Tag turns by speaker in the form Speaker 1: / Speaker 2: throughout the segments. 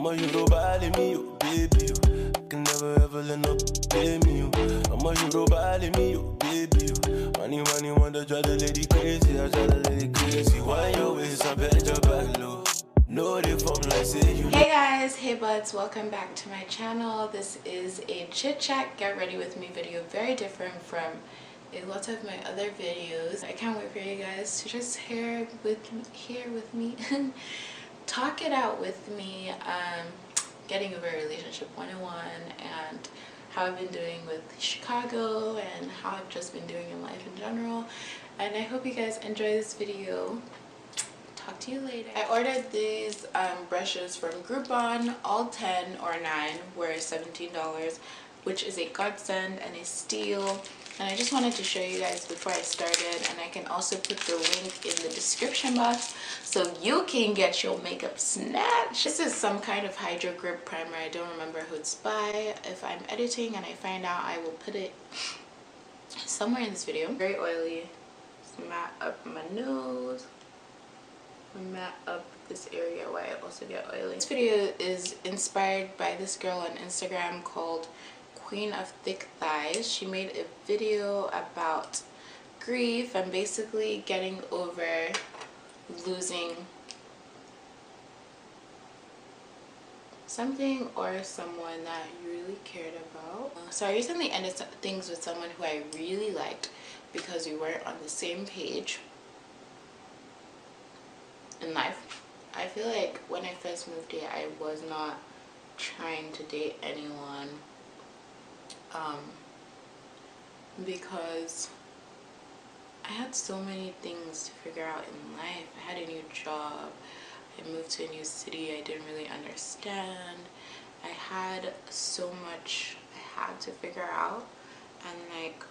Speaker 1: I'm a hero body me, you baby. You can never ever let no play me. You. I'm a hero body me, you baby. You. Money, wanna drive the lady crazy. I drive the lady crazy. Why you always I bet your back low? No, they form like say you.
Speaker 2: Hey guys, hey buds, welcome back to my channel. This is a chit chat get ready with me video, very different from a lot of my other videos. I can't wait for you guys to just here with me talk it out with me, getting over relationship 101 and how I've been doing with Chicago and how I've just been doing in life in general. And I hope you guys enjoy this video. Talk to you later. I ordered these brushes from Groupon. All 10 or 9 were $17, which is a godsend and a steal. And I just wanted to show you guys before I started, and I can also put the link in the description box so you can get your makeup snatched. This is some kind of Hydro Grip primer. I don't remember who it's by. If I'm editing and I find out, I will put it somewhere in this video. Very oily. Just matte up my nose. Matte up this area where I also get oily. This video is inspired by this girl on Instagram called Queen of Thick Thighs. She made a video about grief and basically getting over losing something or someone that you really cared about. So I recently ended things with someone who I really liked because we weren't on the same page in life. I feel like when I first moved here, I was not trying to date anyone because I had so many things to figure out in life. I had a new job, I moved to a new city I didn't really understand. I had so much I had to figure out, and like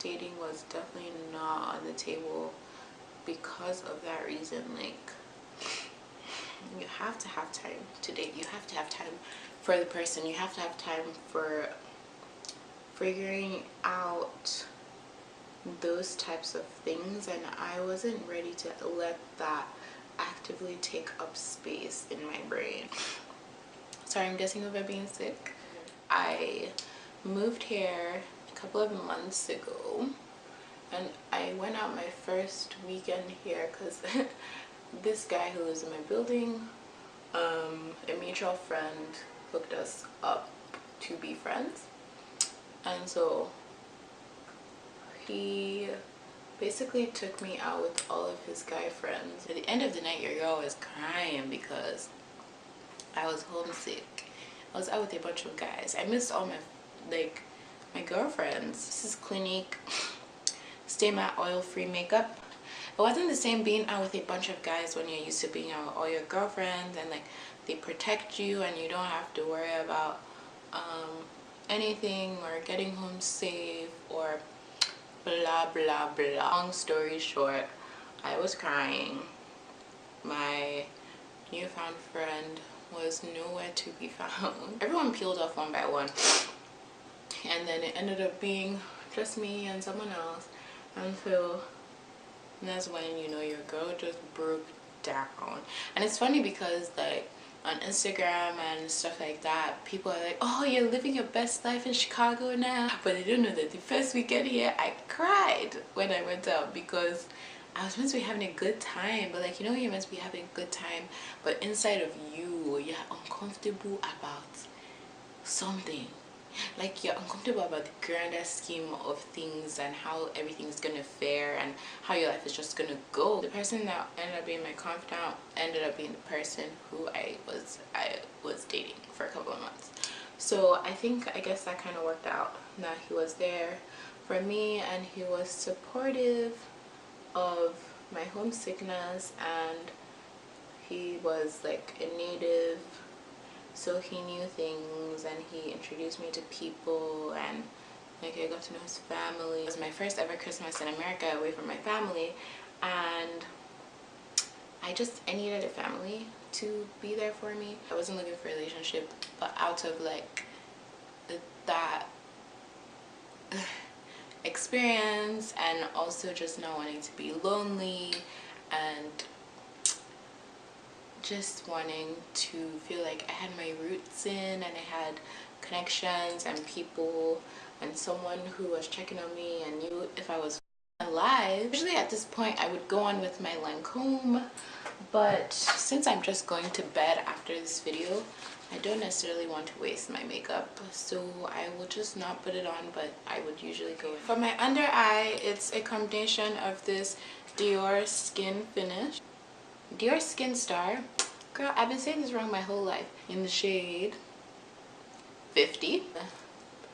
Speaker 2: dating was definitely not on the table because of that reason. Like, you have to have time to date, you have to have time for the person, you have to have time for figuring out those types of things, and I wasn't ready to let that actively take up space in my brain. Sorry, I'm getting over being sick. I moved here a couple of months ago and I went out my first weekend here because this guy who lives in my building, a mutual friend hooked us up to be friends. And so he basically took me out with all of his guy friends. At the end of the night, your girl was crying because I was homesick. I was out with a bunch of guys. I missed all my girlfriends. This is Clinique Stay Matte Oil-Free Makeup. It wasn't the same being out with a bunch of guys when you're used to being out with all your girlfriends and like they protect you and you don't have to worry about anything or getting home safe or blah blah blah. Long story short, I was crying. My newfound friend was nowhere to be found. Everyone peeled off one by one, and then it ended up being just me and someone else. And so that's when, you know, your girl just broke down. And it's funny because like on Instagram and stuff like that, people are like, oh, you're living your best life in Chicago now. But they don't know that the first weekend here, I cried when I went out because I was meant to be having a good time. But like, you know, you're meant to be having a good time, but inside of you, you're uncomfortable about something. Like, you're uncomfortable about the grander scheme of things and how everything's gonna fare and how your life is just gonna go. The person that ended up being my confidant ended up being the person who I was dating for a couple of months. So I guess that kind of worked out, that he was there for me and he was supportive of my homesickness, and he was like a native, so he knew things and he introduced me to people, and like I got to know his family. It was my first ever Christmas in America away from my family, and I needed a family to be there for me. I wasn't looking for a relationship, but out of like that experience and also just not wanting to be lonely and just wanting to feel like I had my roots in, and I had connections and people and someone who was checking on me and knew if I was alive. Usually at this point I would go on with my Lancome, but since I'm just going to bed after this video, I don't necessarily want to waste my makeup, so I will just not put it on, but I would usually go in. For my under eye, it's a combination of this Dior Skin Finish, Dior Skin Star. Girl, I've been saying this wrong my whole life. In the shade 50.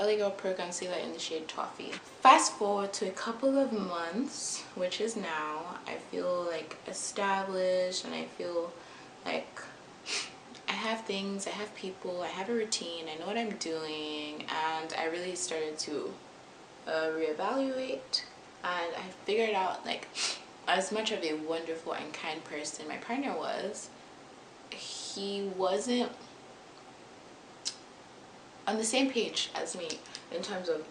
Speaker 2: LA Girl Pro Concealer in the shade Toffee. Fast forward to a couple of months, which is now, I feel like established, and I feel like I have things, I have people, I have a routine, I know what I'm doing, and I really started to reevaluate, and I figured out, like, as much of a wonderful and kind person my partner was, he wasn't on the same page as me in terms of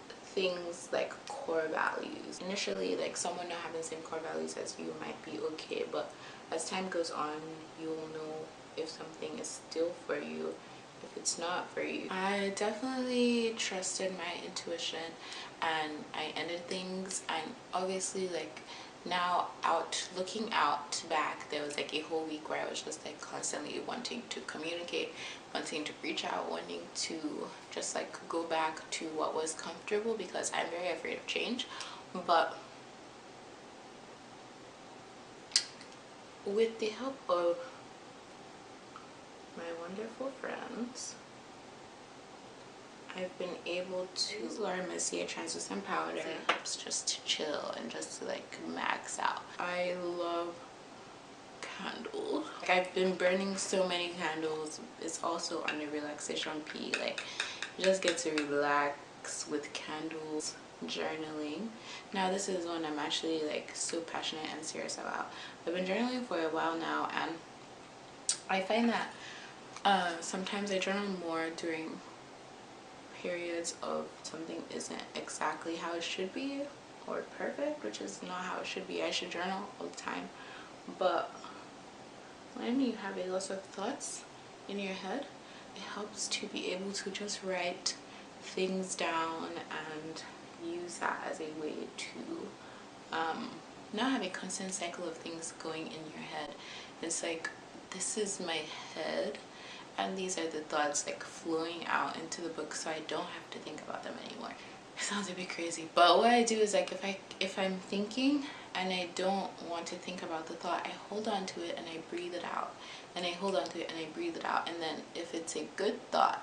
Speaker 2: things like core values. Initially, like, someone not having the same core values as you might be okay, but as time goes on, you will know if something is still for you, if it's not for you. I definitely trusted my intuition, and I ended things, and obviously, like, now looking out back, there was like a whole week where I was just like constantly wanting to communicate, wanting to reach out, wanting to just like go back to what was comfortable, because I'm very afraid of change. But with the help of my wonderful friends, I've been able to use Mercier translucent powder. It helps just to chill and just to like max out. I love candles. Like, I've been burning so many candles. It's also on a relaxation P. Like, you just get to relax with candles. Journaling. Now this is one I'm actually like so passionate and serious about. I've been journaling for a while now, and I find that sometimes I journal more during periods of something isn't exactly how it should be or perfect, which is not how it should be. I should journal all the time, but when you have a lot of thoughts in your head, it helps to be able to just write things down and use that as a way to not have a constant cycle of things going in your head. It's like, this is my head, and these are the thoughts like flowing out into the book, so I don't have to think about them anymore. It sounds a bit crazy, but what I do is like, if I'm thinking and I don't want to think about the thought, I hold on to it and I breathe it out, and I hold on to it and I breathe it out. And then if it's a good thought,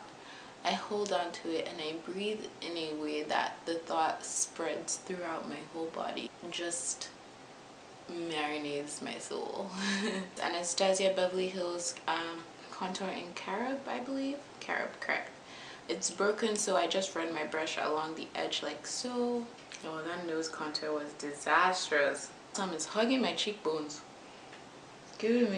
Speaker 2: I hold on to it and I breathe in a way that the thought spreads throughout my whole body, just marinates my soul. Anastasia Beverly Hills contour in Carob, I believe. Carob, correct. It's broken, so I just run my brush along the edge like so. Oh, that nose contour was disastrous. It's hugging my cheekbones. It's giving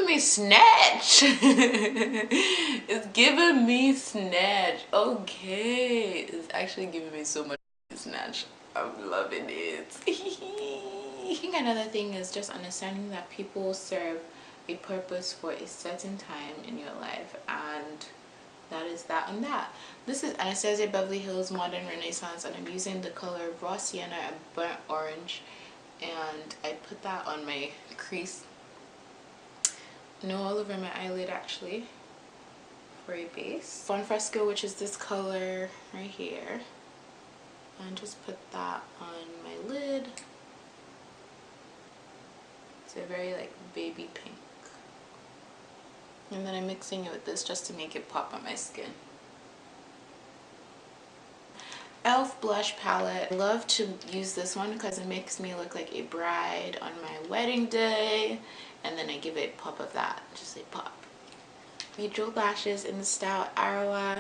Speaker 2: me snatch. It's giving me snatch. Okay, it's actually giving me so much snatch. I'm loving it. I think another thing is just understanding that people serve a purpose for a certain time in your life, and that is that and that. This is Anastasia Beverly Hills Modern Renaissance, and I'm using the color Raw Sienna and Burnt Orange, and I put that on my crease, no, all over my eyelid actually, for a base. Fun Fresco, which is this color right here, and just put that on my lid. It's a very like baby pink. And then I'm mixing it with this just to make it pop on my skin. e.l.f. blush palette. I love to use this one because it makes me look like a bride on my wedding day, and then I give it a pop of that, just a pop. Bejeweled lashes in the style Arawa.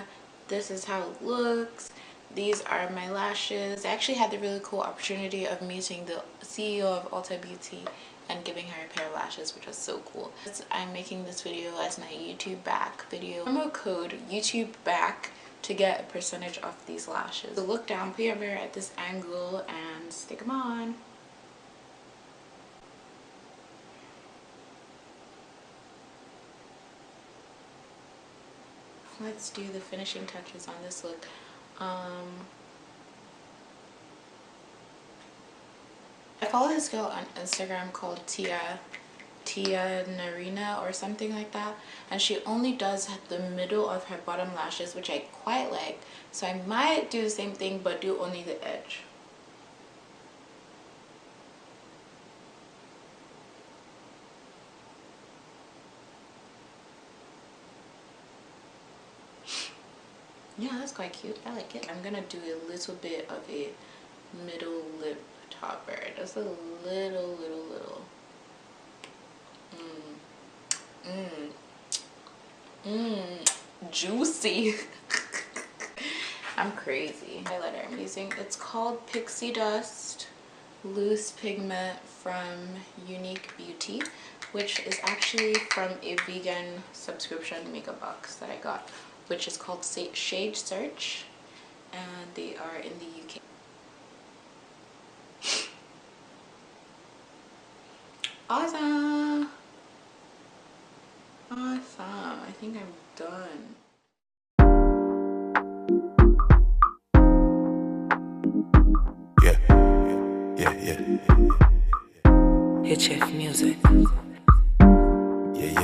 Speaker 2: This is how it looks. These are my lashes. I actually had the really cool opportunity of meeting the CEO of Ulta Beauty and giving her a pair of lashes, which was so cool. I'm making this video as my YouTube back video. Promo code YouTube back to get a percentage off these lashes. So look down, put your mirror at this angle, and stick them on. let's do the finishing touches on this look. I follow this girl on Instagram called Tia Narina or something like that, and she only does the middle of her bottom lashes, which I quite like, so I might do the same thing but do only the edge. Yeah, that's quite cute. I like it. I'm gonna do a little bit of a middle lip topper, just a little. Juicy. I'm crazy. Highlighter I'm using, it's called Pixie Dust Loose Pigment from Unique Beauty, which is actually from a vegan subscription makeup box that I got, which is called Shade Search, and they are in the UK. Awesome. I think I'm done.
Speaker 1: Yeah. Hit Chef Music. Yeah.